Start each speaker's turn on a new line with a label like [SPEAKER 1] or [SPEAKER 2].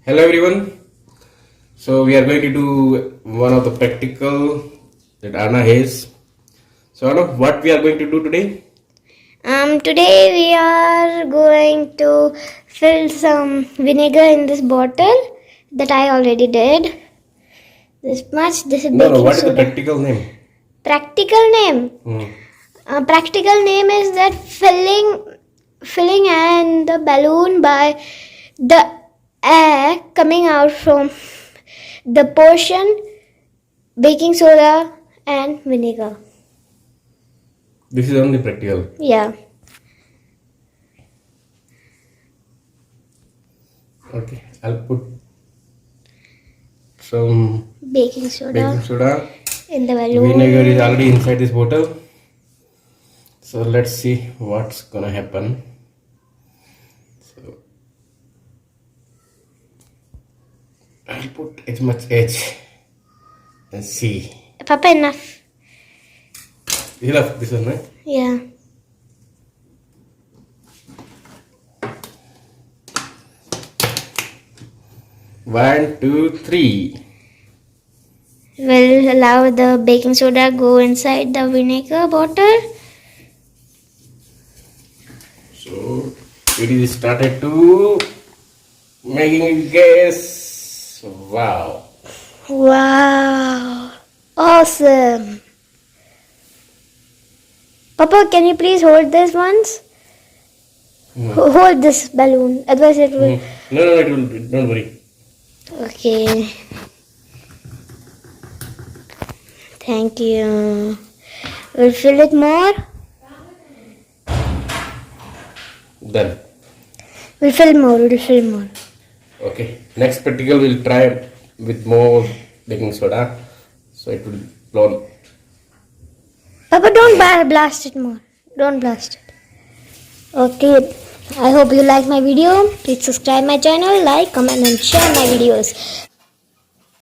[SPEAKER 1] Hello everyone. So we are going to do one of the practical that Anna has. So Anna, what we are going to do today?
[SPEAKER 2] Today we are going to fill some vinegar in this bottle that I already did. This much. This is
[SPEAKER 1] No,
[SPEAKER 2] baking
[SPEAKER 1] what is the
[SPEAKER 2] soda.
[SPEAKER 1] practical name?
[SPEAKER 2] Practical name. Practical name is that filling and the balloon by the air coming out from the portion, baking soda and vinegar.
[SPEAKER 1] This is only practical.
[SPEAKER 2] Yeah.
[SPEAKER 1] Okay, I'll put some
[SPEAKER 2] Baking soda
[SPEAKER 1] baking soda.
[SPEAKER 2] in the balloon.
[SPEAKER 1] Vinegar is already inside this bottle. So let's see what's gonna happen. So I'll put as much as and see.
[SPEAKER 2] Papa, enough.
[SPEAKER 1] Enough this one, right?
[SPEAKER 2] Yeah.
[SPEAKER 1] One, two, three.
[SPEAKER 2] We'll allow the baking soda go inside the vinegar bottle.
[SPEAKER 1] So it is started to making gas. Wow.
[SPEAKER 2] Wow. Awesome. Papa, can you please hold this once? Hold this balloon. Otherwise it will...
[SPEAKER 1] No, it will. Don't worry.
[SPEAKER 2] Okay. Thank you. We'll fill it more.
[SPEAKER 1] Done.
[SPEAKER 2] We'll fill more.
[SPEAKER 1] Okay. Next practical we'll try with more baking soda. So it will blow.
[SPEAKER 2] Papa, don't blast it more. Don't blast it. Okay. I hope you like my video. Please subscribe my channel, like, comment and share my videos.